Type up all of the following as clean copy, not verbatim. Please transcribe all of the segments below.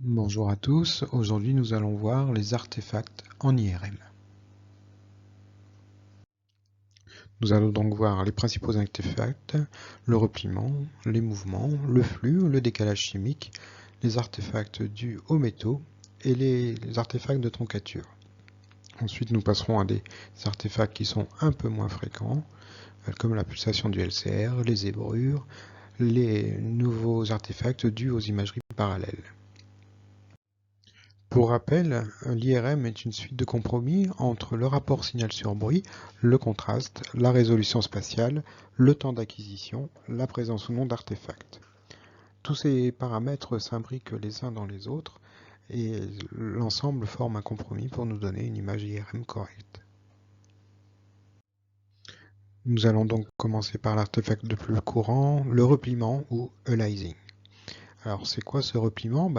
Bonjour à tous, aujourd'hui nous allons voir les artefacts en IRM. Nous allons donc voir les principaux artefacts, le repliement, les mouvements, le flux, le décalage chimique, les artefacts dus aux métaux et les artefacts de troncature. Ensuite nous passerons à des artefacts qui sont un peu moins fréquents, comme la pulsation du LCR, les zébrures, les nouveaux artefacts dus aux imageries parallèles. Pour rappel, l'IRM est une suite de compromis entre le rapport signal sur bruit, le contraste, la résolution spatiale, le temps d'acquisition, la présence ou non d'artefacts. Tous ces paramètres s'imbriquent les uns dans les autres et l'ensemble forme un compromis pour nous donner une image IRM correcte. Nous allons donc commencer par l'artefact le plus courant, le repliement ou aliasing. Alors c'est quoi ce repliement?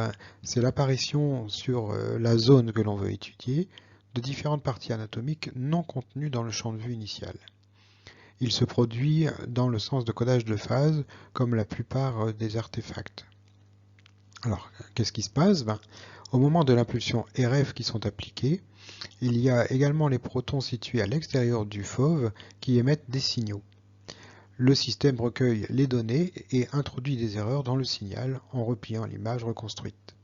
C'est l'apparition sur la zone que l'on veut étudier de différentes parties anatomiques non contenues dans le champ de vue initial. Il se produit dans le sens de codage de phase comme la plupart des artefacts. Alors qu'est-ce qui se passe? Au moment de l'impulsion RF qui sont appliquées, il y a également les protons situés à l'extérieur du fauve qui émettent des signaux. Le système recueille les données et introduit des erreurs dans le signal en repliant l'image reconstruite.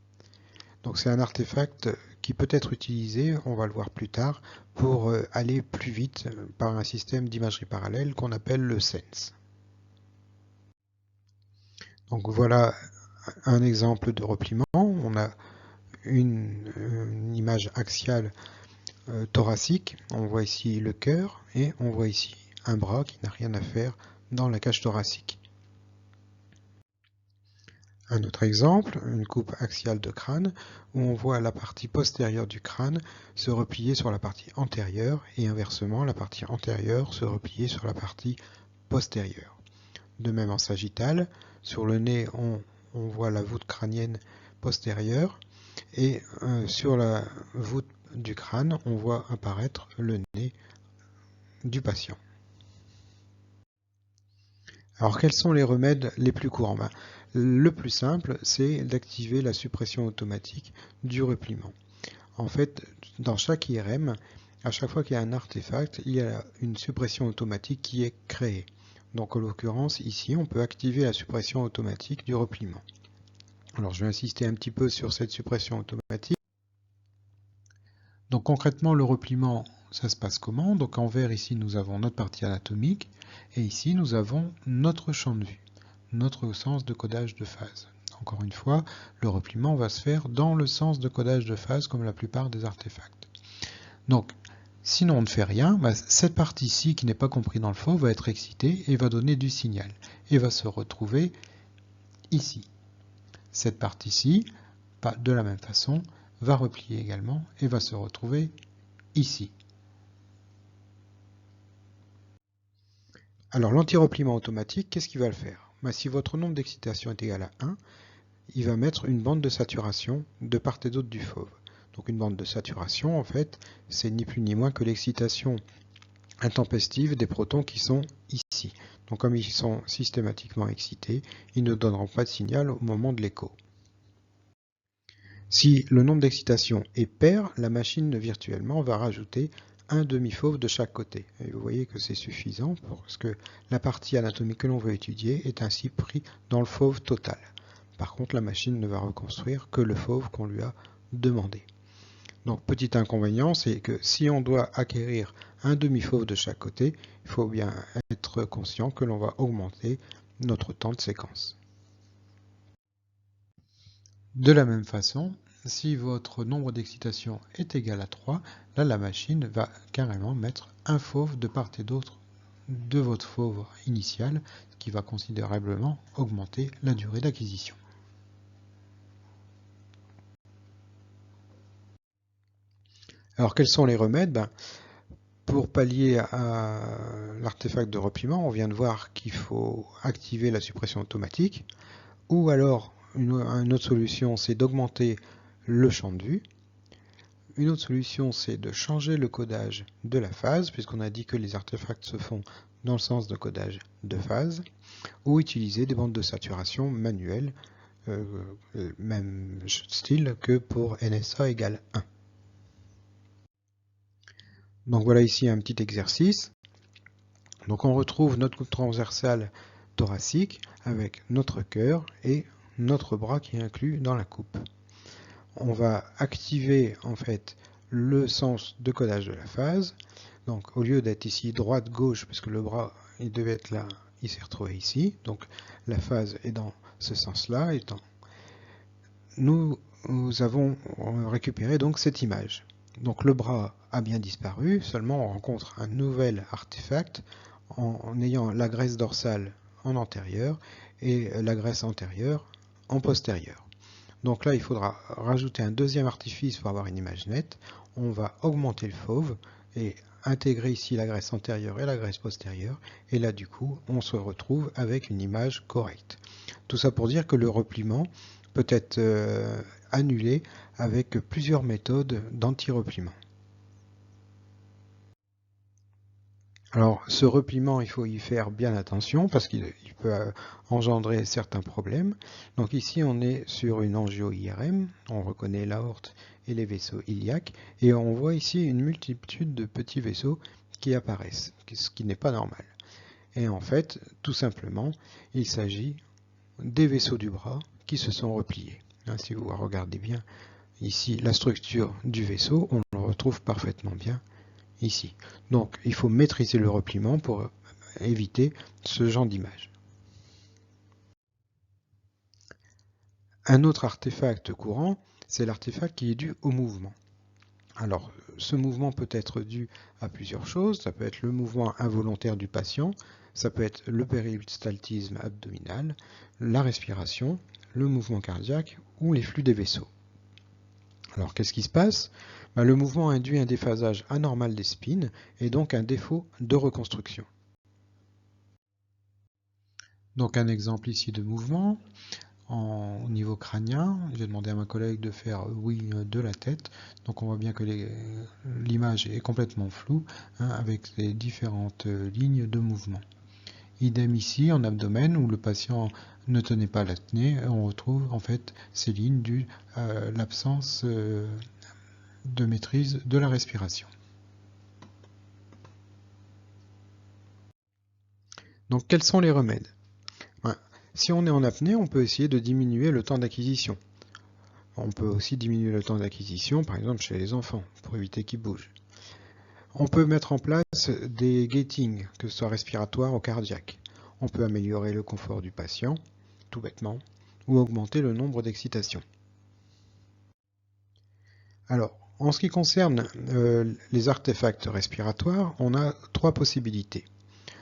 Donc c'est un artefact qui peut être utilisé, on va le voir plus tard, pour aller plus vite par un système d'imagerie parallèle qu'on appelle le SENS. Donc voilà un exemple de repliement. On a une image axiale thoracique. On voit ici le cœur et on voit ici un bras qui n'a rien à faire dans la cage thoracique. Un autre exemple, une coupe axiale de crâne, où on voit la partie postérieure du crâne se replier sur la partie antérieure et inversement la partie antérieure se replier sur la partie postérieure. De même en sagittal, sur le nez on voit la voûte crânienne postérieure et sur la voûte du crâne on voit apparaître le nez du patient. Alors quels sont les remèdes les plus courants? Le plus simple, c'est d'activer la suppression automatique du repliement. En fait, dans chaque IRM, à chaque fois qu'il y a un artefact, il y a une suppression automatique qui est créée. Donc en l'occurrence, ici, on peut activer la suppression automatique du repliement. Alors je vais insister un petit peu sur cette suppression automatique. Donc concrètement, le repliement, ça se passe comment? Donc en vert, ici, nous avons notre partie anatomique, et ici, nous avons notre champ de vue, notre sens de codage de phase. Encore une fois, le repliement va se faire dans le sens de codage de phase, comme la plupart des artefacts. Donc, sinon on ne fait rien, cette partie-ci, qui n'est pas comprise dans le faux, va être excitée et va donner du signal, et va se retrouver ici. Cette partie-ci, de la même façon, va replier également et va se retrouver ici. Alors l'anti-repliement automatique, qu'est-ce qu'il va le faire? Si votre nombre d'excitation est égal à 1, il va mettre une bande de saturation de part et d'autre du fauve. Donc une bande de saturation, en fait, c'est ni plus ni moins que l'excitation intempestive des protons qui sont ici. Donc comme ils sont systématiquement excités, ils ne donneront pas de signal au moment de l'écho. Si le nombre d'excitations est pair, la machine virtuellement va rajouter un demi-fauve de chaque côté. Et vous voyez que c'est suffisant parce que la partie anatomique que l'on veut étudier est ainsi prise dans le fauve total. Par contre, la machine ne va reconstruire que le fauve qu'on lui a demandé. Donc, petit inconvénient, c'est que si on doit acquérir un demi-fauve de chaque côté, il faut bien être conscient que l'on va augmenter notre temps de séquence. De la même façon, si votre nombre d'excitations est égal à 3, là la machine va carrément mettre un fauve de part et d'autre de votre fauve initial, ce qui va considérablement augmenter la durée d'acquisition. Alors quels sont les remèdes? Pour pallier à l'artefact de repliement, on vient de voir qu'il faut activer la suppression automatique, ou alors une autre solution, c'est d'augmenter le champ de vue. Une autre solution, c'est de changer le codage de la phase, puisqu'on a dit que les artefacts se font dans le sens de codage de phase, ou utiliser des bandes de saturation manuelles même style que pour NSA égale 1. Donc voilà ici un petit exercice. Donc on retrouve notre coupe transversale thoracique avec notre cœur et notre bras qui est inclus dans la coupe. On va activer en fait le sens de codage de la phase. Donc au lieu d'être ici droite-gauche, parce que le bras il devait être là, il s'est retrouvé ici. Donc la phase est dans ce sens-là. Nous avons récupéré donc cette image. Donc le bras a bien disparu, seulement on rencontre un nouvel artefact en ayant la graisse dorsale en antérieur et la graisse antérieure en postérieur. Donc là, il faudra rajouter un deuxième artifice pour avoir une image nette. On va augmenter le fauve et intégrer ici la graisse antérieure et la graisse postérieure. Et là, du coup, on se retrouve avec une image correcte. Tout ça pour dire que le repliement peut être annulé avec plusieurs méthodes d'anti-repliement. Alors, ce repliement, il faut y faire bien attention parce qu'il peut engendrer certains problèmes. Donc ici, on est sur une angio-IRM, on reconnaît l'aorte et les vaisseaux iliaques, et on voit ici une multitude de petits vaisseaux qui apparaissent, ce qui n'est pas normal. Et en fait, tout simplement, il s'agit des vaisseaux du bras qui se sont repliés. Si vous regardez bien ici la structure du vaisseau, on le retrouve parfaitement bien ici. Donc il faut maîtriser le repliement pour éviter ce genre d'image. Un autre artefact courant, c'est l'artefact qui est dû au mouvement. Alors ce mouvement peut être dû à plusieurs choses. Ça peut être le mouvement involontaire du patient, ça peut être le péristaltisme abdominal, la respiration, le mouvement cardiaque ou les flux des vaisseaux. Alors qu'est-ce qui se passe? Le mouvement induit un déphasage anormal des spines et donc un défaut de reconstruction. Donc un exemple ici de mouvement au niveau crânien. J'ai demandé à ma collègue de faire oui de la tête. Donc on voit bien que l'image est complètement floue avec les différentes lignes de mouvement. Idem ici en abdomen où le patient ne tenait pas l'apnée, on retrouve en fait ces lignes dues à l'absence de maîtrise de la respiration. Donc quels sont les remèdes? Si on est en apnée, on peut essayer de diminuer le temps d'acquisition. On peut aussi diminuer le temps d'acquisition, par exemple chez les enfants, pour éviter qu'ils bougent. On peut mettre en place des gatings, que ce soit respiratoire ou cardiaque. On peut améliorer le confort du patient, tout bêtement, ou augmenter le nombre d'excitations. Alors, en ce qui concerne les artefacts respiratoires, on a trois possibilités.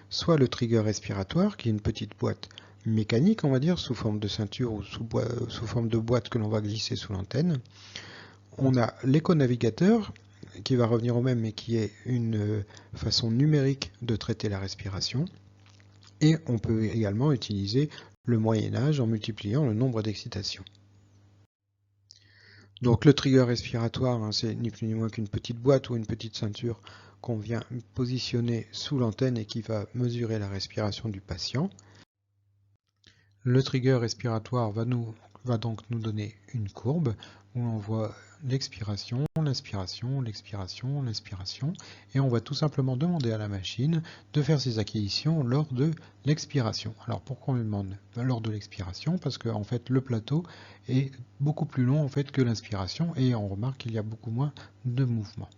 Soit le trigger respiratoire, qui est une petite boîte mécanique, on va dire, sous forme de ceinture ou sous forme de boîte que l'on va glisser sous l'antenne. On a l'éco-navigateur, qui va revenir au même, mais qui est une façon numérique de traiter la respiration. Et on peut également utiliser le Moyen-Âge en multipliant le nombre d'excitations. Donc le trigger respiratoire, c'est ni plus ni moins qu'une petite boîte ou une petite ceinture qu'on vient positionner sous l'antenne et qui va mesurer la respiration du patient. Le trigger respiratoire va donc nous donner une courbe où on voit l'expiration, l'inspiration, l'expiration, l'inspiration, et on va tout simplement demander à la machine de faire ses acquisitions lors de l'expiration. Alors pourquoi on lui demande lors de l'expiration? Parce que en fait le plateau est beaucoup plus long en fait que l'inspiration et on remarque qu'il y a beaucoup moins de mouvement.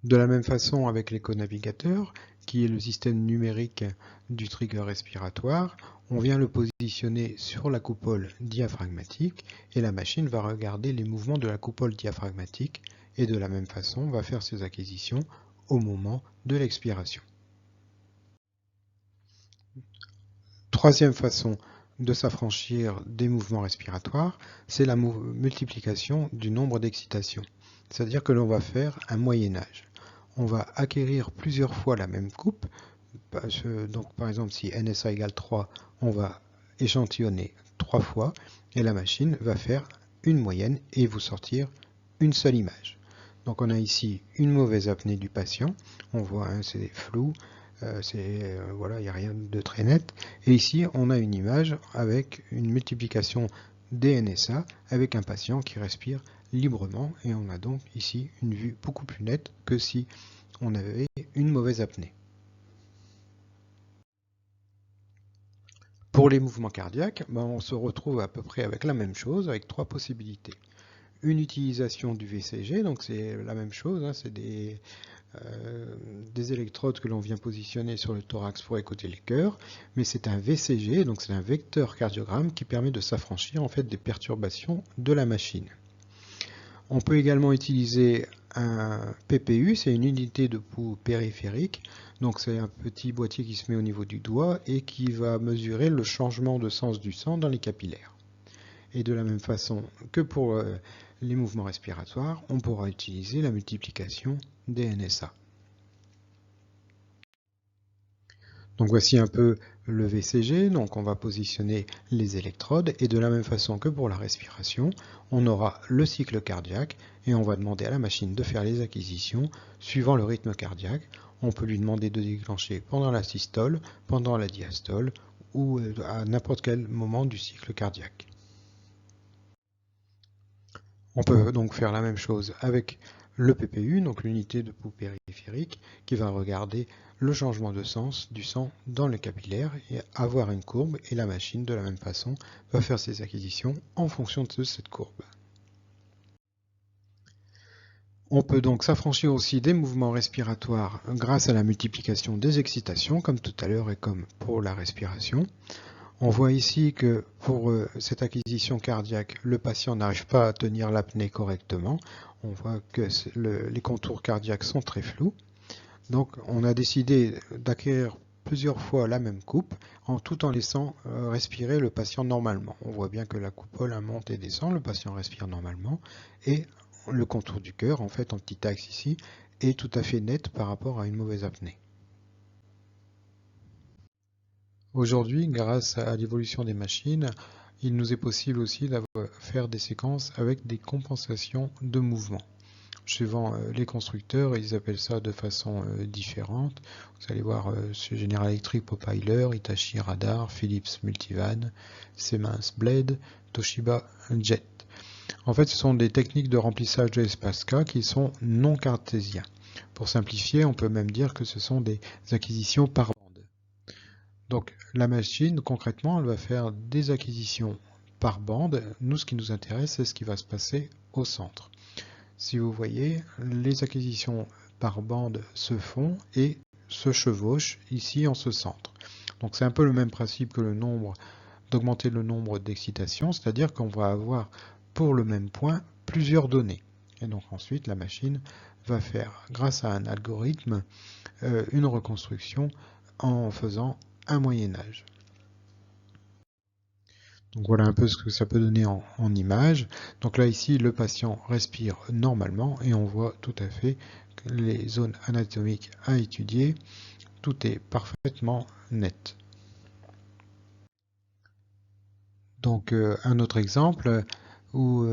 De la même façon avec l'éco-navigateur, qui est le système numérique du trigger respiratoire, on vient le positionner sur la coupole diaphragmatique et la machine va regarder les mouvements de la coupole diaphragmatique et de la même façon va faire ses acquisitions au moment de l'expiration. Troisième façon de s'affranchir des mouvements respiratoires, c'est la multiplication du nombre d'excitations. C'est-à-dire que l'on va faire un moyen-âge. On va acquérir plusieurs fois la même coupe. Donc par exemple, si NSA égale 3, on va échantillonner 3 fois et la machine va faire une moyenne et vous sortir une seule image. Donc on a ici une mauvaise apnée du patient. On voit, c'est flou. Voilà, il n'y a rien de très net. Et ici, on a une image avec une multiplication des NSA avec un patient qui respire librement. Et on a donc ici une vue beaucoup plus nette que si on avait une mauvaise apnée. Pour les mouvements cardiaques, on se retrouve à peu près avec la même chose, avec trois possibilités. Une utilisation du VCG, donc c'est la même chose, hein, c'est des électrodes que l'on vient positionner sur le thorax pour écouter les cœurs, mais c'est un VCG, donc c'est un vecteur cardiogramme qui permet de s'affranchir en fait des perturbations de la machine. On peut également utiliser un PPU, c'est une unité de pouls périphérique, donc c'est un petit boîtier qui se met au niveau du doigt et qui va mesurer le changement de sens du sang dans les capillaires. Et de la même façon que pour les mouvements respiratoires, on pourra utiliser la multiplication des NSA. Donc voici un peu le VCG, donc on va positionner les électrodes et de la même façon que pour la respiration, on aura le cycle cardiaque et on va demander à la machine de faire les acquisitions suivant le rythme cardiaque. On peut lui demander de déclencher pendant la systole, pendant la diastole ou à n'importe quel moment du cycle cardiaque. On peut donc faire la même chose avec le PPU, donc l'unité de pouls périphérique, qui va regarder le changement de sens du sang dans le capillaire et avoir une courbe, et la machine, de la même façon, va faire ses acquisitions en fonction de cette courbe. On peut donc s'affranchir aussi des mouvements respiratoires grâce à la multiplication des excitations, comme tout à l'heure et comme pour la respiration. On voit ici que pour cette acquisition cardiaque, le patient n'arrive pas à tenir l'apnée correctement. On voit que les contours cardiaques sont très flous. Donc on a décidé d'acquérir plusieurs fois la même coupe, tout en laissant respirer le patient normalement. On voit bien que la coupole monte et descend, le patient respire normalement, et le contour du cœur, en fait en petit axe ici, est tout à fait net par rapport à une mauvaise apnée. Aujourd'hui, grâce à l'évolution des machines, il nous est possible aussi de faire des séquences avec des compensations de mouvement. Suivant les constructeurs, ils appellent ça de façon différente. Vous allez voir chez General Electric, Popeyler, Hitachi Radar, Philips Multivan, Siemens Blade, Toshiba Jet. En fait, ce sont des techniques de remplissage de l'espace K qui sont non cartésiens. Pour simplifier, on peut même dire que ce sont des acquisitions par bande. Donc la machine, concrètement, elle va faire des acquisitions par bande. Nous, ce qui nous intéresse, c'est ce qui va se passer au centre. Si vous voyez, les acquisitions par bande se font et se chevauchent ici en ce centre. Donc c'est un peu le même principe que d'augmenter le nombre d'excitations, c'est-à-dire qu'on va avoir pour le même point plusieurs données. Et donc ensuite la machine va faire, grâce à un algorithme, une reconstruction en faisant un moyen-âge. Donc voilà un peu ce que ça peut donner en image. Donc là ici le patient respire normalement et on voit tout à fait que les zones anatomiques à étudier, tout est parfaitement net. Donc un autre exemple où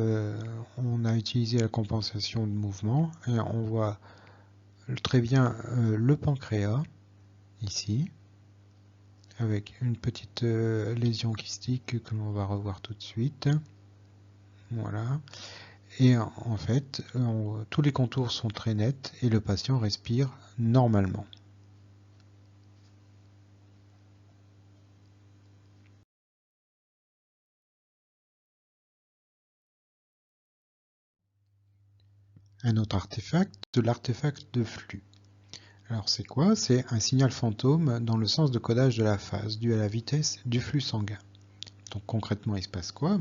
on a utilisé la compensation de mouvement et on voit très bien le pancréas ici, avec une petite lésion kystique que l'on va revoir tout de suite. Voilà. Et en fait, tous les contours sont très nets et le patient respire normalement. Un autre artefact, de l'artefact de flux. Alors c'est quoi? C'est un signal fantôme dans le sens de codage de la phase dû à la vitesse du flux sanguin. Donc concrètement, il se passe quoi?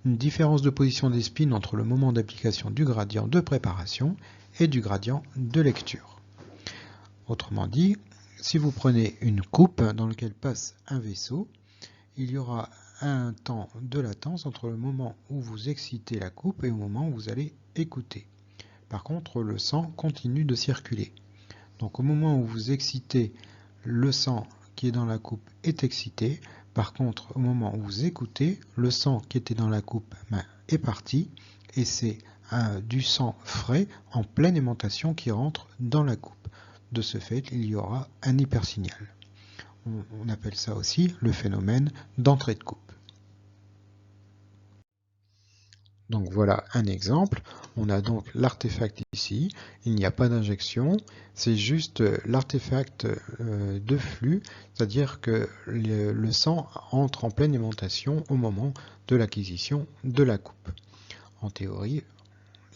Une différence de position des spins entre le moment d'application du gradient de préparation et du gradient de lecture. Autrement dit, si vous prenez une coupe dans laquelle passe un vaisseau, il y aura un temps de latence entre le moment où vous excitez la coupe et au moment où vous allez écouter. Par contre, le sang continue de circuler. Donc au moment où vous excitez, le sang qui est dans la coupe est excité. Par contre, au moment où vous écoutez, le sang qui était dans la coupe est parti et c'est du sang frais en pleine aimantation qui rentre dans la coupe. de ce fait, il y aura un hypersignal. On appelle ça aussi le phénomène d'entrée de coupe. Donc voilà un exemple. On a donc l'artefact ici. Il n'y a pas d'injection. C'est juste l'artefact de flux, c'est-à-dire que le sang entre en pleine aimantation au moment de l'acquisition de la coupe. En théorie,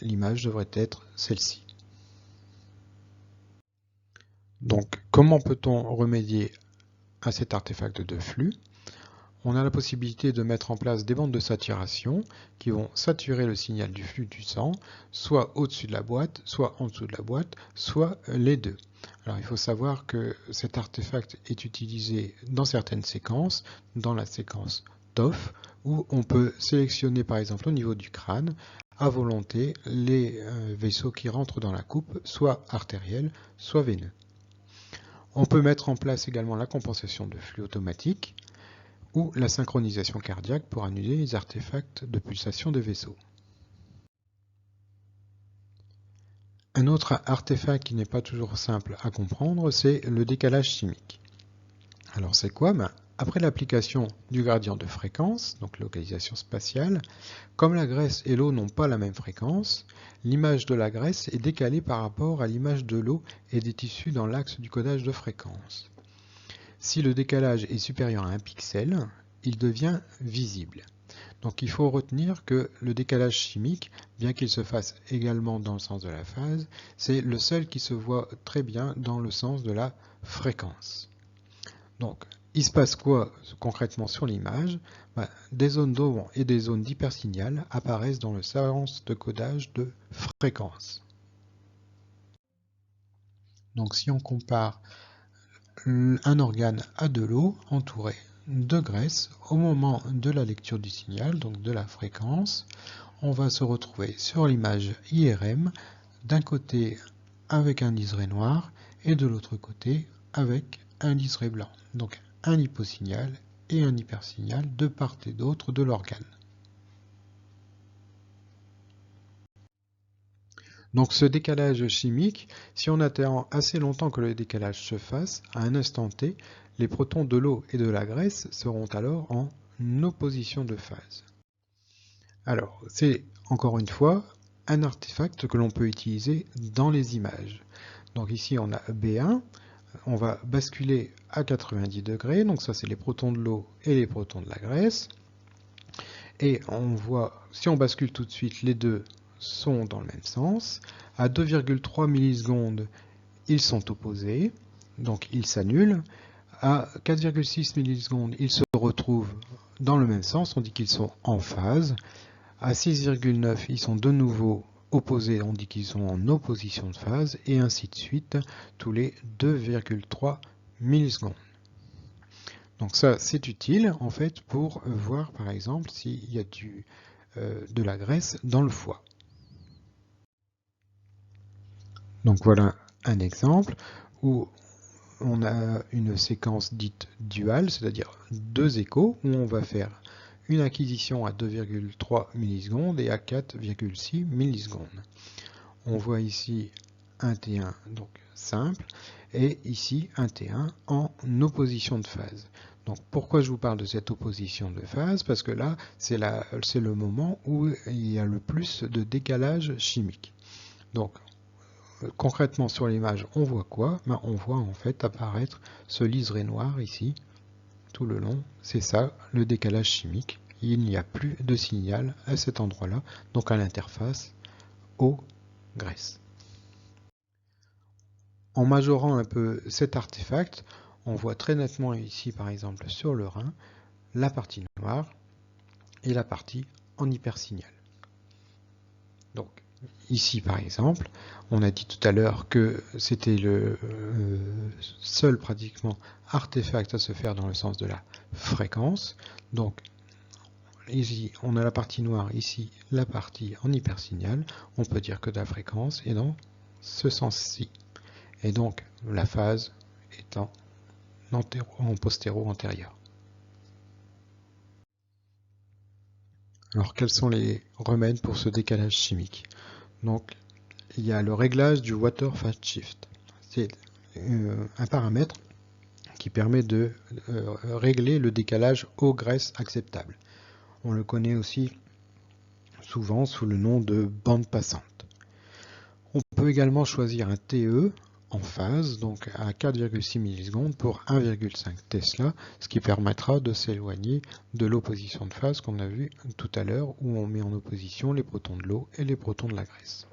l'image devrait être celle-ci. Donc, comment peut-on remédier à cet artefact de flux? On a la possibilité de mettre en place des bandes de saturation qui vont saturer le signal du flux du sang, soit au-dessus de la boîte, soit en dessous de la boîte, soit les deux. Alors il faut savoir que cet artefact est utilisé dans certaines séquences, dans la séquence TOF, où on peut sélectionner par exemple au niveau du crâne, à volonté, les vaisseaux qui rentrent dans la coupe, soit artériels, soit veineux. On peut mettre en place également la compensation de flux automatique, ou la synchronisation cardiaque pour annuler les artefacts de pulsation de vaisseaux. Un autre artefact qui n'est pas toujours simple à comprendre, c'est le décalage chimique. Alors c'est quoi? Après l'application du gradient de fréquence, donc localisation spatiale, comme la graisse et l'eau n'ont pas la même fréquence, l'image de la graisse est décalée par rapport à l'image de l'eau et des tissus dans l'axe du codage de fréquence. Si le décalage est supérieur à 1 pixel, il devient visible. Donc il faut retenir que le décalage chimique, bien qu'il se fasse également dans le sens de la phase, c'est le seul qui se voit très bien dans le sens de la fréquence. Donc il se passe quoi concrètement sur l'image? Des zones d'ombre et des zones d'hypersignal apparaissent dans le sens de codage de fréquence. Donc si on compare un organe à de l'eau entouré de graisse, au moment de la lecture du signal, donc de la fréquence, on va se retrouver sur l'image IRM, d'un côté avec un liseré noir et de l'autre côté avec un liseré blanc. Donc un hyposignal et un hypersignal de part et d'autre de l'organe. Donc ce décalage chimique, si on attend assez longtemps que le décalage se fasse, à un instant T, les protons de l'eau et de la graisse seront alors en opposition de phase. Alors, c'est encore une fois un artefact que l'on peut utiliser dans les images. Donc ici on a B1, on va basculer à 90 degrés, donc ça c'est les protons de l'eau et les protons de la graisse. Et on voit, si on bascule tout de suite, les deux sont dans le même sens. À 2,3 millisecondes, ils sont opposés, donc ils s'annulent. À 4,6 millisecondes, ils se retrouvent dans le même sens, on dit qu'ils sont en phase. À 6,9, ils sont de nouveau opposés, on dit qu'ils sont en opposition de phase, et ainsi de suite, tous les 2,3 millisecondes. Donc ça, c'est utile en fait pour voir par exemple s'il y a de la graisse dans le foie. Donc voilà un exemple où on a une séquence dite duale, c'est-à-dire deux échos, où on va faire une acquisition à 2,3 millisecondes et à 4,6 millisecondes. On voit ici un T1 donc simple et ici un T1 en opposition de phase. Donc pourquoi je vous parle de cette opposition de phase? Parce que là, c'est le moment où il y a le plus de décalage chimique. Donc concrètement sur l'image, on voit quoi? On voit en fait apparaître ce liseré noir ici, tout le long. C'est ça, le décalage chimique. Il n'y a plus de signal à cet endroit-là, donc à l'interface eau-graisse. En majorant un peu cet artefact, on voit très nettement ici, par exemple, sur le rein, la partie noire et la partie en hypersignal. Donc, ici, par exemple, on a dit tout à l'heure que c'était le seul, pratiquement, artefact à se faire dans le sens de la fréquence. Donc, ici, on a la partie noire, ici, la partie en hypersignal. On peut dire que la fréquence est dans ce sens-ci. Et donc, la phase est en postéro-antérieur. Alors, quels sont les remèdes pour ce décalage chimique? Donc, il y a le réglage du water phase shift. C'est un paramètre qui permet de régler le décalage eau-graisse acceptable. On le connaît aussi souvent sous le nom de bande passante. On peut également choisir un TE en phase, donc à 4,6 millisecondes pour 1,5 Tesla, ce qui permettra de s'éloigner de l'opposition de phase qu'on a vu tout à l'heure, où on met en opposition les protons de l'eau et les protons de la graisse.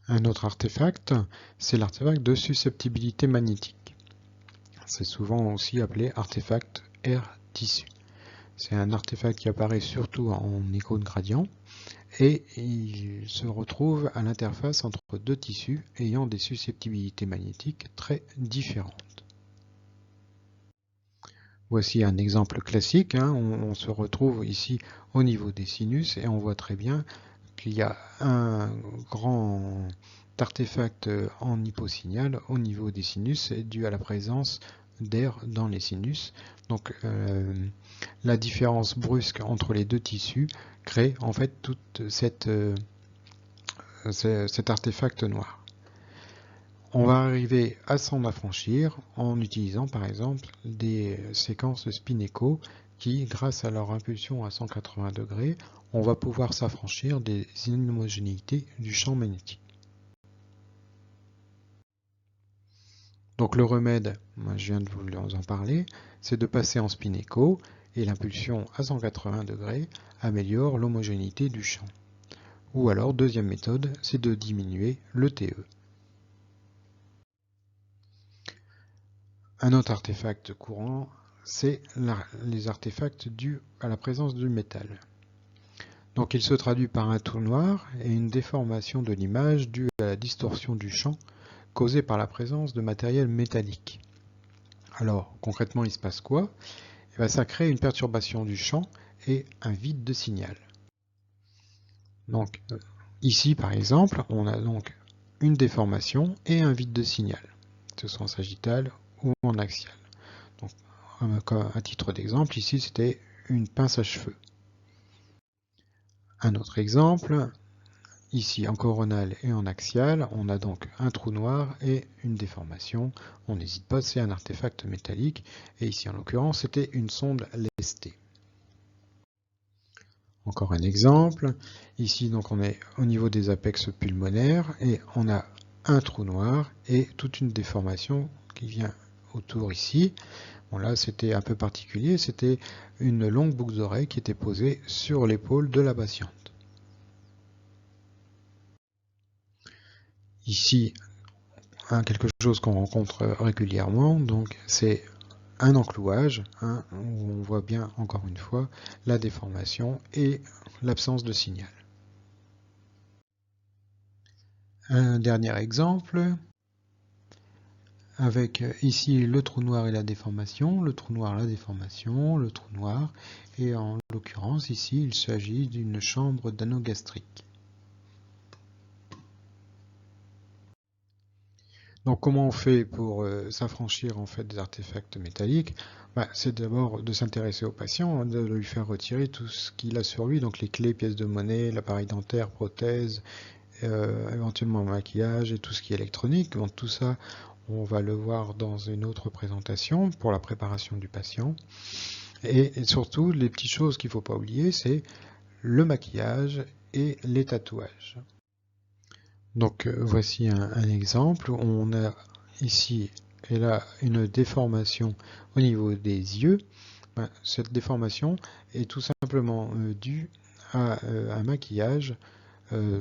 Un autre artefact, c'est l'artefact de susceptibilité magnétique. C'est souvent aussi appelé artefact air-tissu. C'est un artefact qui apparaît surtout en écho de gradient et il se retrouve à l'interface entre deux tissus ayant des susceptibilités magnétiques très différentes. Voici un exemple classique, on se retrouve ici au niveau des sinus et on voit très bien qu'il y a un grand artefact en hyposignal au niveau des sinus dû à la présence d'air dans les sinus. Donc la différence brusque entre les deux tissus crée en fait toute cet artefact noir. On va arriver à s'en affranchir en utilisant par exemple des séquences spin-echo qui, grâce à leur impulsion à 180 degrés, on va pouvoir s'affranchir des inhomogénéités du champ magnétique. Donc le remède, moi je viens de vous en parler, c'est de passer en spin-echo et l'impulsion à 180 degrés améliore l'homogénéité du champ. Ou alors, deuxième méthode, c'est de diminuer le TE. Un autre artefact courant, c'est les artefacts dus à la présence du métal. Donc il se traduit par un trou noir et une déformation de l'image due à la distorsion du champ causée par la présence de matériel métallique. Alors concrètement il se passe quoi? Ça crée une perturbation du champ et un vide de signal. Donc ici par exemple on a donc une déformation et un vide de signal, que ce soit en sagittal ou en axial. Donc, à titre d'exemple, ici c'était une pince à cheveux. Un autre exemple, ici en coronal et en axial, on a donc un trou noir et une déformation. On n'hésite pas, c'est un artefact métallique. Et ici en l'occurrence, c'était une sonde lestée. Encore un exemple, ici donc on est au niveau des apex pulmonaires et on a un trou noir et toute une déformation qui vient autour ici. Bon là c'était un peu particulier, c'était une longue boucle d'oreille qui était posée sur l'épaule de la patiente. Ici, quelque chose qu'on rencontre régulièrement, donc c'est un enclouage, où on voit bien encore une fois la déformation et l'absence de signal. Un dernier exemple, avec ici le trou noir et la déformation, le trou noir, la déformation, le trou noir, et en l'occurrence ici il s'agit d'une chambre d'anneau gastrique. Donc comment on fait pour s'affranchir en fait des artefacts métalliques? C'est d'abord de s'intéresser au patient, de lui faire retirer tout ce qu'il a sur lui, donc les clés, pièces de monnaie, l'appareil dentaire, prothèse, éventuellement le maquillage et tout ce qui est électronique. Donc tout ça, on va le voir dans une autre présentation pour la préparation du patient. Et surtout, les petites choses qu'il ne faut pas oublier, c'est le maquillage et les tatouages. Donc voici un exemple. On a ici et là une déformation au niveau des yeux. Cette déformation est tout simplement due à un maquillage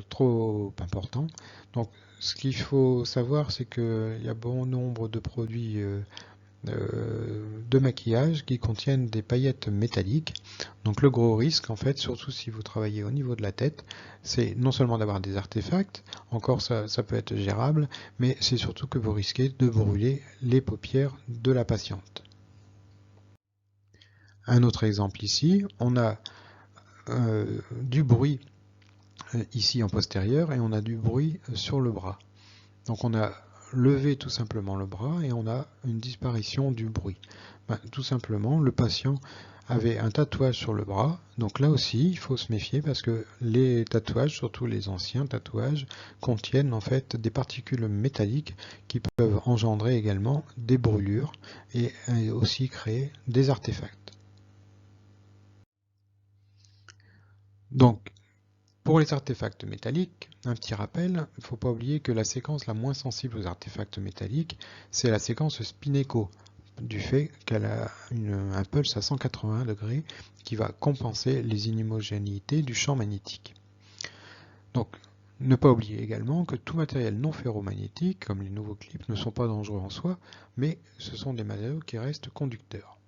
trop important. Donc ce qu'il faut savoir, c'est qu'il y a bon nombre de produits de maquillage qui contiennent des paillettes métalliques. Donc le gros risque, en fait, surtout si vous travaillez au niveau de la tête, c'est non seulement d'avoir des artefacts, encore ça peut être gérable, mais c'est surtout que vous risquez de brûler les paupières de la patiente. Un autre exemple ici, on a du bruit ici en postérieur et on a du bruit sur le bras. Donc on a levé tout simplement le bras et on a une disparition du bruit. Tout simplement, le patient avait un tatouage sur le bras. Donc là aussi, il faut se méfier parce que les tatouages, surtout les anciens tatouages, contiennent en fait des particules métalliques qui peuvent engendrer également des brûlures et aussi créer des artefacts. Donc, pour les artefacts métalliques, un petit rappel, il ne faut pas oublier que la séquence la moins sensible aux artefacts métalliques, c'est la séquence Spinnaker, du fait qu'elle a un pulse à 180 degrés qui va compenser les inhomogénéités du champ magnétique. Donc, ne pas oublier également que tout matériel non ferromagnétique, comme les nouveaux clips, ne sont pas dangereux en soi, mais ce sont des matériaux qui restent conducteurs.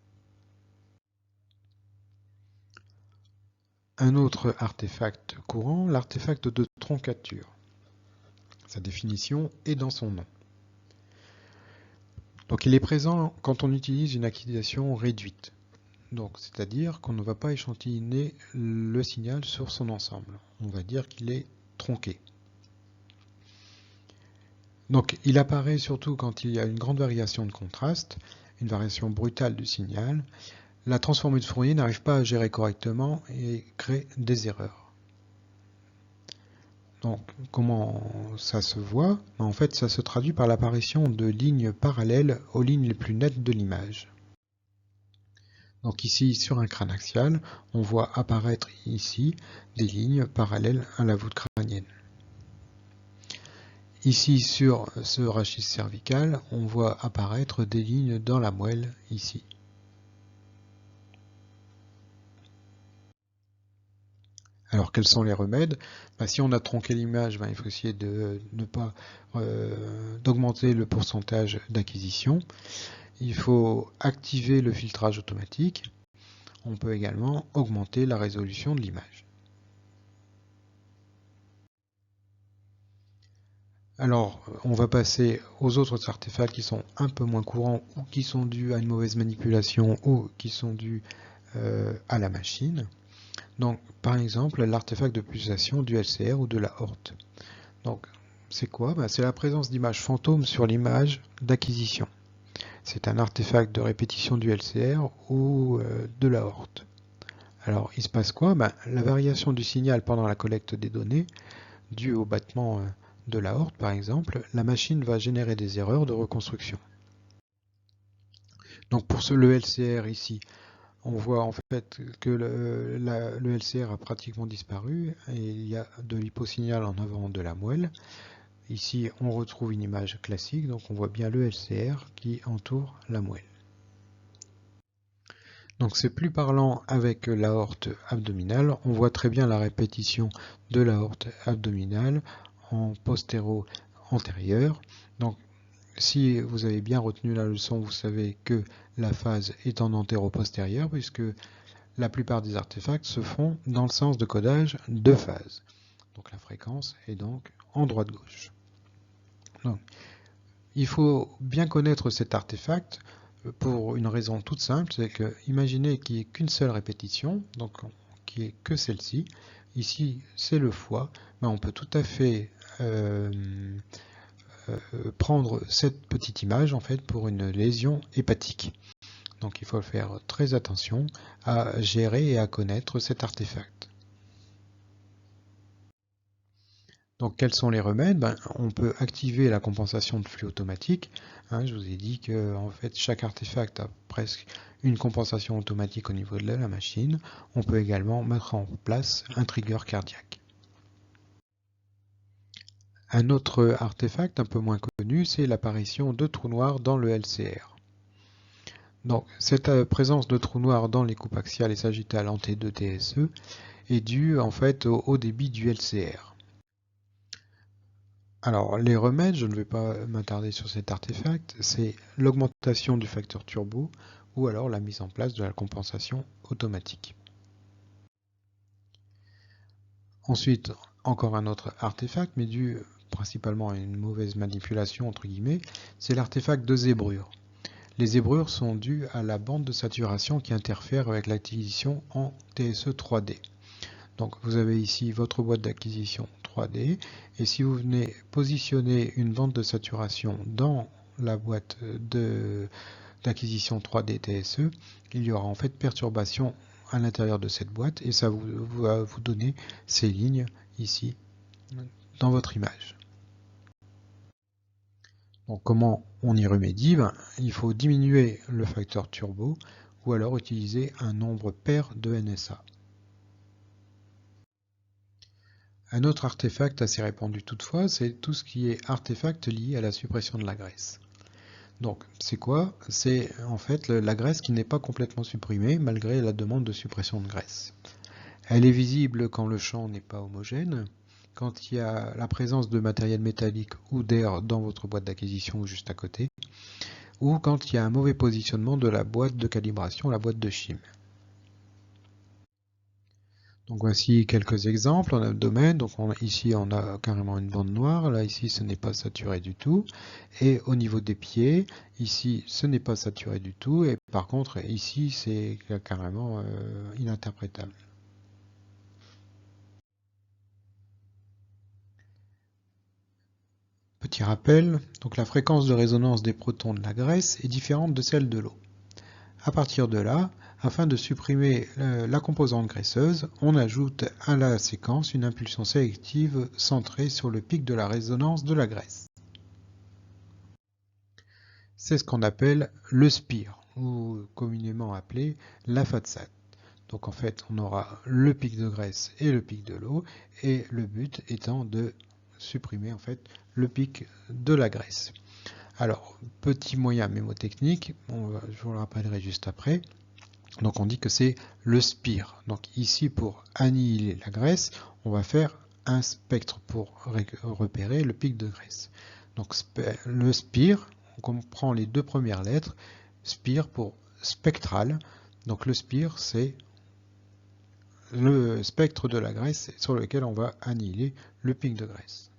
Un autre artefact courant, l'artefact de troncature. Sa définition est dans son nom. Donc il est présent quand on utilise une activation réduite. Donc c'est-à-dire qu'on ne va pas échantillonner le signal sur son ensemble. On va dire qu'il est tronqué. Donc il apparaît surtout quand il y a une grande variation de contraste, une variation brutale du signal. La transformée de Fourier n'arrive pas à gérer correctement et crée des erreurs. Donc, comment ça se voit? En fait, ça se traduit par l'apparition de lignes parallèles aux lignes les plus nettes de l'image. Donc ici, sur un crâne axial, on voit apparaître ici des lignes parallèles à la voûte crânienne. Ici, sur ce rachis cervical, on voit apparaître des lignes dans la moelle, ici. Alors, quels sont les remèdes? Si on a tronqué l'image, il faut essayer de ne pas d'augmenter le pourcentage d'acquisition. Il faut activer le filtrage automatique. On peut également augmenter la résolution de l'image. Alors, on va passer aux autres artefacts qui sont un peu moins courants ou qui sont dus à une mauvaise manipulation ou qui sont dus à la machine. Donc, par exemple, l'artefact de pulsation du LCR ou de la horte. Donc, c'est quoi? C'est la présence d'images fantômes sur l'image d'acquisition. C'est un artefact de répétition du LCR ou de la horte. Alors, il se passe quoi? La variation du signal pendant la collecte des données, due au battement de la horte, par exemple, la machine va générer des erreurs de reconstruction. Donc, pour le LCR ici, on voit en fait que le LCR a pratiquement disparu et il y a de l'hyposignal en avant de la moelle. Ici, on retrouve une image classique, donc on voit bien le LCR qui entoure la moelle. Donc c'est plus parlant avec l'aorte abdominale. On voit très bien la répétition de l'aorte abdominale en postéro-antérieur. Donc si vous avez bien retenu la leçon, vous savez que la phase est en antéro-postérieur puisque la plupart des artefacts se font dans le sens de codage de phase. Donc la fréquence est donc en droite-gauche. Il faut bien connaître cet artefact pour une raison toute simple, c'est que imaginez qu'il n'y ait qu'une seule répétition, donc qui est que celle-ci. Ici, c'est le foie, mais on peut tout à fait prendre cette petite image en fait pour une lésion hépatique. Donc il faut faire très attention à gérer et à connaître cet artefact. Donc quels sont les remèdes? On peut activer la compensation de flux automatique. Je vous ai dit que en fait, chaque artefact a presque une compensation automatique au niveau de la machine. On peut également mettre en place un trigger cardiaque. Un autre artefact un peu moins connu, c'est l'apparition de trous noirs dans le LCR. Donc cette présence de trous noirs dans les coupes axiales et sagittales en T2 TSE est due en fait au débit du LCR. Alors, les remèdes, je ne vais pas m'attarder sur cet artefact, c'est l'augmentation du facteur turbo ou alors la mise en place de la compensation automatique. Ensuite, encore un autre artefact, mais dû principalement à une mauvaise manipulation, entre guillemets, c'est l'artefact de zébrure. Les zébrures sont dues à la bande de saturation qui interfère avec l'acquisition en TSE 3D. Donc vous avez ici votre boîte d'acquisition 3D et si vous venez positionner une bande de saturation dans la boîte d'acquisition 3D TSE, il y aura en fait perturbation à l'intérieur de cette boîte et ça va vous donner ces lignes ici dans votre image. Donc comment on y remédie? Il faut diminuer le facteur turbo ou alors utiliser un nombre pair de NSA. Un autre artefact assez répandu toutefois, c'est tout ce qui est artefact lié à la suppression de la graisse. Donc c'est quoi? C'est en fait la graisse qui n'est pas complètement supprimée malgré la demande de suppression de graisse. Elle est visible quand le champ n'est pas homogène, quand il y a la présence de matériel métallique ou d'air dans votre boîte d'acquisition ou juste à côté, ou quand il y a un mauvais positionnement de la boîte de calibration, la boîte de shim. Donc voici quelques exemples en abdomen. Donc ici on a carrément une bande noire, là ici ce n'est pas saturé du tout. Et au niveau des pieds, ici ce n'est pas saturé du tout. Et par contre ici c'est carrément ininterprétable. Petit rappel, donc la fréquence de résonance des protons de la graisse est différente de celle de l'eau. À partir de là, afin de supprimer la composante graisseuse, on ajoute à la séquence une impulsion sélective centrée sur le pic de la résonance de la graisse. C'est ce qu'on appelle le spire, ou communément appelé la FATSAT. Donc en fait, on aura le pic de graisse et le pic de l'eau, et le but étant de supprimer en fait le pic de la graisse. Alors, petit moyen mémotechnique, je vous le rappellerai juste après. Donc on dit que c'est le spire. Donc ici, pour annihiler la graisse, on va faire un spectre pour repérer le pic de graisse. Donc le spire, on comprend les deux premières lettres, spire pour spectral. Donc le spire, c'est le spectre de la graisse sur lequel on va annihiler le pic de graisse.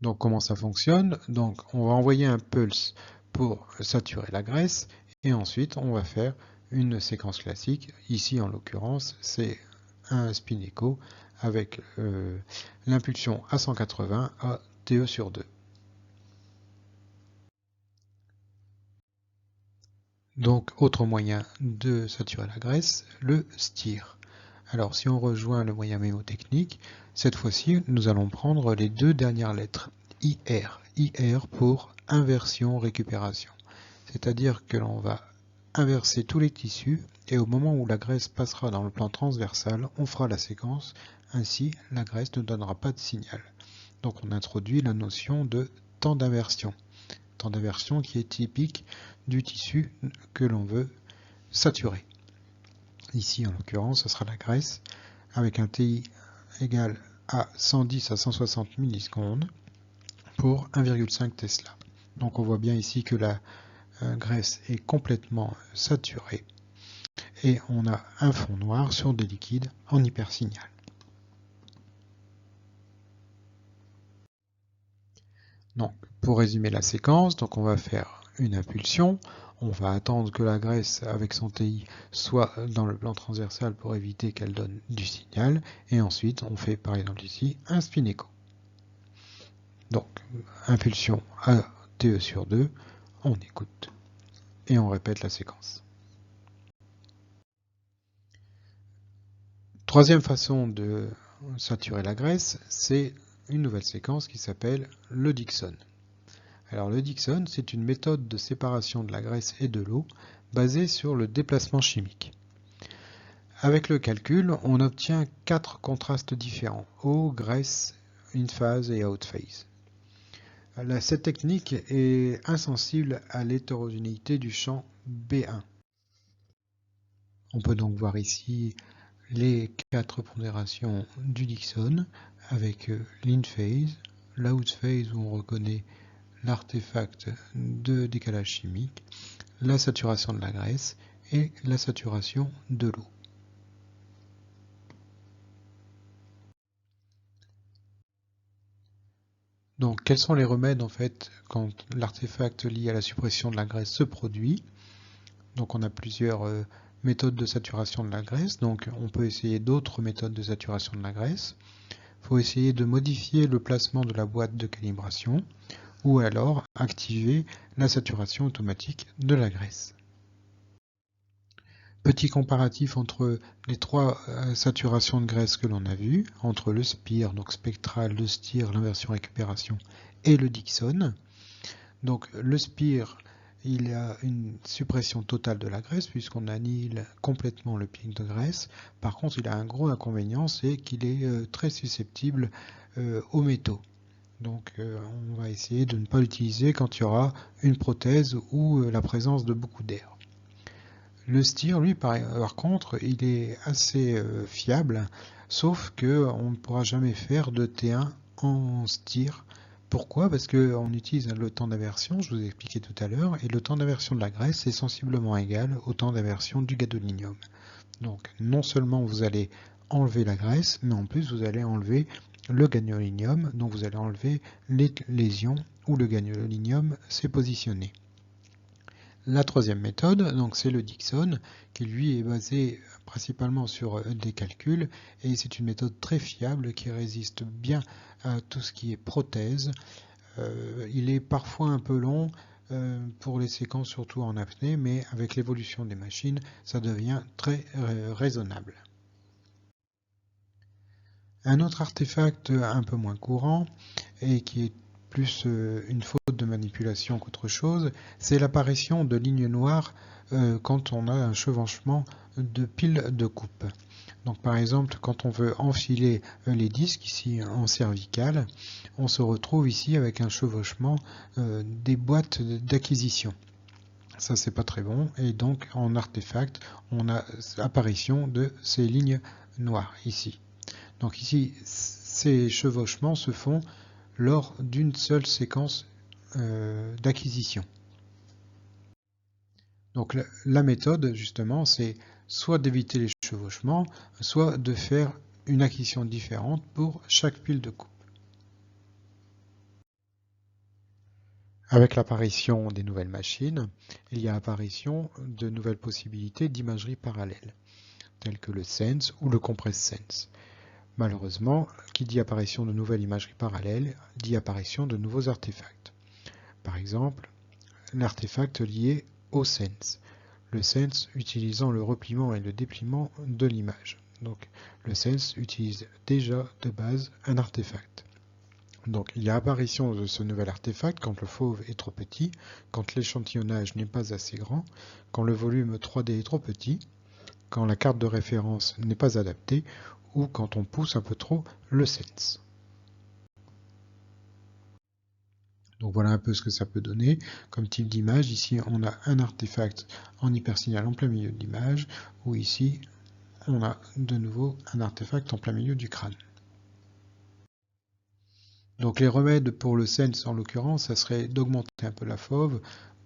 Donc comment ça fonctionne? Donc on va envoyer un pulse pour saturer la graisse et ensuite on va faire une séquence classique. Ici en l'occurrence c'est un spin echo avec l'impulsion à 180 à TE sur 2. Donc autre moyen de saturer la graisse, le stir. Alors si on rejoint le moyen mémotechnique, cette fois-ci nous allons prendre les deux dernières lettres, IR. IR pour inversion récupération. C'est-à-dire que l'on va inverser tous les tissus et au moment où la graisse passera dans le plan transversal, on fera la séquence, ainsi la graisse ne donnera pas de signal. Donc on introduit la notion de temps d'inversion. Temps d'inversion qui est typique du tissu que l'on veut saturer. Ici en l'occurrence ce sera la graisse avec un TI égal à 110 à 160 millisecondes pour 1,5 Tesla. Donc on voit bien ici que la graisse est complètement saturée et on a un fond noir sur des liquides en hypersignal. Donc pour résumer la séquence, donc on va faire une impulsion, on va attendre que la graisse avec son TI soit dans le plan transversal pour éviter qu'elle donne du signal et ensuite on fait par exemple ici un spin echo. Donc impulsion à TE sur 2, on écoute et on répète la séquence. Troisième façon de saturer la graisse, c'est une nouvelle séquence qui s'appelle le Dickson. Alors le Dickson, c'est une méthode de séparation de la graisse et de l'eau basée sur le déplacement chimique. Avec le calcul, on obtient 4 contrastes différents, eau, graisse, in-phase et out-phase. Cette technique est insensible à l'hétérogénéité du champ B1. On peut donc voir ici les 4 pondérations du Dickson avec l'in-phase, l'out-phase où on reconnaît l'artefact de décalage chimique, la saturation de la graisse et la saturation de l'eau. Donc quels sont les remèdes en fait quand l'artefact lié à la suppression de la graisse se produit? Donc on a plusieurs méthodes de saturation de la graisse, donc on peut essayer d'autres méthodes de saturation de la graisse. Il faut essayer de modifier le placement de la boîte de calibration, ou alors activer la saturation automatique de la graisse. Petit comparatif entre les trois saturations de graisse que l'on a vues, entre le SPIR, donc spectral, le STIR, l'inversion récupération, et le Dixon. Donc le SPIR, il y a une suppression totale de la graisse puisqu'on annihile complètement le pic de graisse. Par contre, il a un gros inconvénient, c'est qu'il est très susceptible aux métaux. Donc on va essayer de ne pas l'utiliser quand il y aura une prothèse ou la présence de beaucoup d'air. Le STIR, lui, par contre, il est assez fiable, sauf qu'on ne pourra jamais faire de T1 en STIR. Pourquoi? Parce qu'on utilise le temps d'aversion, je vous ai expliqué tout à l'heure, et le temps d'aversion de la graisse est sensiblement égal au temps d'aversion du gadolinium. Donc non seulement vous allez enlever la graisse, mais en plus vous allez enlever le gadolinium, donc vous allez enlever les lésions où le gadolinium s'est positionné. La troisième méthode, donc c'est le Dixon, qui lui est basé principalement sur des calculs, et c'est une méthode très fiable qui résiste bien à tout ce qui est prothèse. Il est parfois un peu long pour les séquences, surtout en apnée, mais avec l'évolution des machines, ça devient très raisonnable. Un autre artefact un peu moins courant, et qui est plus une faute de manipulation qu'autre chose, c'est l'apparition de lignes noires quand on a un chevauchement de piles de coupe. Donc par exemple, quand on veut enfiler les disques ici en cervical, on se retrouve ici avec un chevauchement des boîtes d'acquisition. Ça c'est pas très bon, et donc en artefact, on a apparition de ces lignes noires ici. Donc ici, ces chevauchements se font lors d'une seule séquence d'acquisition. Donc la méthode, justement, c'est soit d'éviter les chevauchements, soit de faire une acquisition différente pour chaque pile de coupe. Avec l'apparition des nouvelles machines, il y a apparition de nouvelles possibilités d'imagerie parallèle, telles que le Sense ou le Compress Sense. Malheureusement, qui dit apparition de nouvelles imageries parallèles, dit apparition de nouveaux artefacts. Par exemple, l'artefact lié au Sense. Le Sense utilisant le repliement et le dépliement de l'image. Donc, le Sense utilise déjà de base un artefact. Donc, il y a apparition de ce nouvel artefact quand le fauve est trop petit, quand l'échantillonnage n'est pas assez grand, quand le volume 3D est trop petit, quand la carte de référence n'est pas adaptée, ou quand on pousse un peu trop le Sense. Donc voilà un peu ce que ça peut donner comme type d'image. Ici, on a un artefact en hypersignal en plein milieu de l'image, ou ici, on a de nouveau un artefact en plein milieu du crâne. Donc les remèdes pour le Sense, en l'occurrence, ça serait d'augmenter un peu la fauve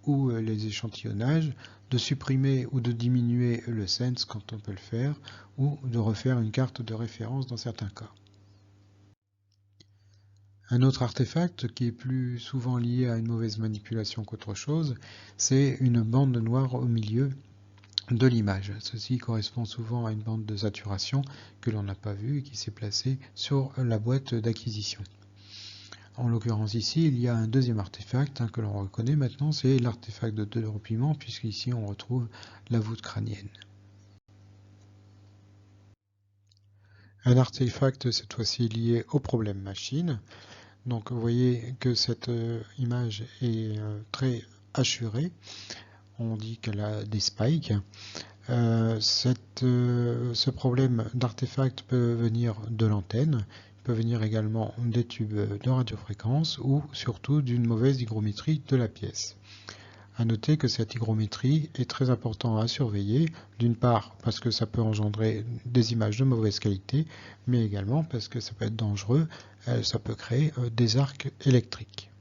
ou les échantillonnages, de supprimer ou de diminuer le Sense quand on peut le faire, ou de refaire une carte de référence dans certains cas. Un autre artefact qui est plus souvent lié à une mauvaise manipulation qu'autre chose, c'est une bande noire au milieu de l'image. Ceci correspond souvent à une bande de saturation que l'on n'a pas vue et qui s'est placée sur la boîte d'acquisition. En l'occurrence ici, il y a un deuxième artefact que l'on reconnaît maintenant, c'est l'artefact de repliement, puisqu'ici on retrouve la voûte crânienne. Un artefact cette fois-ci lié au problème machine. Donc vous voyez que cette image est très hachurée, on dit qu'elle a des spikes. Ce problème d'artefact peut venir de l'antenne, peut venir également des tubes de radiofréquence ou surtout d'une mauvaise hygrométrie de la pièce. A noter que cette hygrométrie est très importante à surveiller, d'une part parce que ça peut engendrer des images de mauvaise qualité, mais également parce que ça peut être dangereux, ça peut créer des arcs électriques.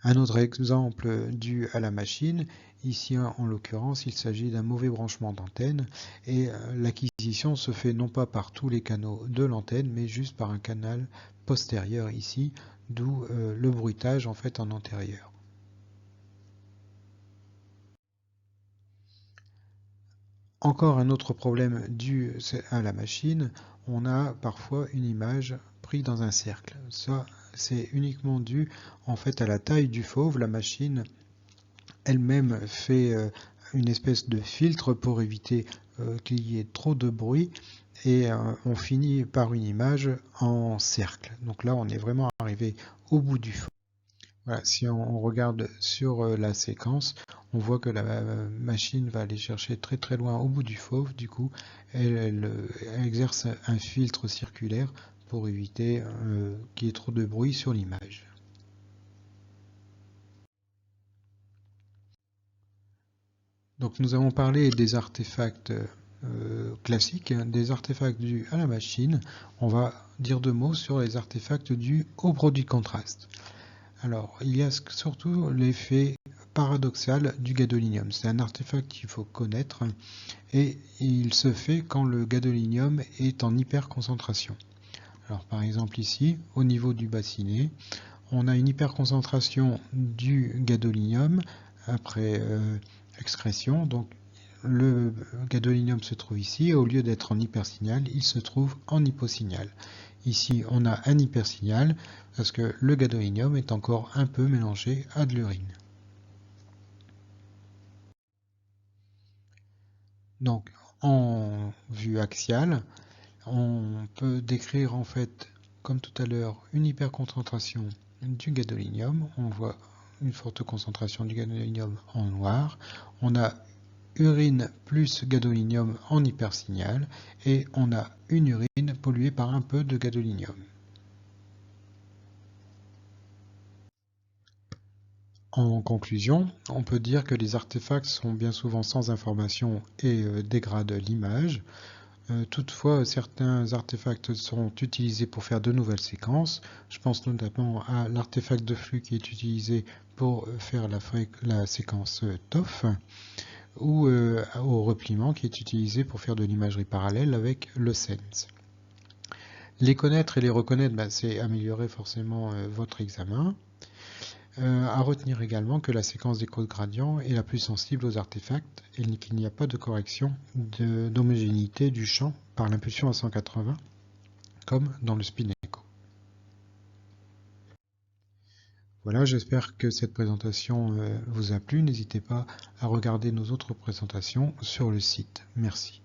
Un autre exemple dû à la machine, ici en l'occurrence il s'agit d'un mauvais branchement d'antenne et l'acquisition se fait non pas par tous les canaux de l'antenne mais juste par un canal postérieur ici, d'où le bruitage en fait en antérieur. Encore un autre problème dû à la machine, on a parfois une image prise dans un cercle. Ça, c'est uniquement dû en fait à la taille du fauve. La machine elle-même fait une espèce de filtre pour éviter qu'il y ait trop de bruit et on finit par une image en cercle. Donc là, on est vraiment arrivé au bout du fauve. Voilà, si on regarde sur la séquence, on voit que la machine va aller chercher très très loin au bout du fauve. Du coup, elle exerce un filtre circulaire pour éviter qu'il y ait trop de bruit sur l'image. Donc nous avons parlé des artefacts classiques, des artefacts dus à la machine. On va dire deux mots sur les artefacts dus au produit de contraste. Alors, il y a surtout l'effet paradoxal du gadolinium. C'est un artefact qu'il faut connaître et il se fait quand le gadolinium est en hyperconcentration. Alors, par exemple ici, au niveau du bassinet, on a une hyperconcentration du gadolinium après excrétion. Donc, le gadolinium se trouve ici et au lieu d'être en hypersignal, il se trouve en hyposignal. Ici, on a un hypersignal parce que le gadolinium est encore un peu mélangé à de l'urine. Donc, en vue axiale, on peut décrire en fait, comme tout à l'heure, une hyperconcentration du gadolinium. On voit une forte concentration du gadolinium en noir. On a urine plus gadolinium en hypersignal et on a une urine polluée par un peu de gadolinium. En conclusion, on peut dire que les artefacts sont bien souvent sans information et dégradent l'image. Toutefois, certains artefacts sont utilisés pour faire de nouvelles séquences. Je pense notamment à l'artefact de flux qui est utilisé pour faire la séquence TOF ou au repliement qui est utilisé pour faire de l'imagerie parallèle avec le SENS. Les connaître et les reconnaître, c'est améliorer forcément votre examen. À retenir également que la séquence des codes gradients est la plus sensible aux artefacts et qu'il n'y a pas de correction d'homogénéité du champ par l'impulsion à 180 comme dans le spin echo. Voilà, j'espère que cette présentation vous a plu. N'hésitez pas à regarder nos autres présentations sur le site. Merci.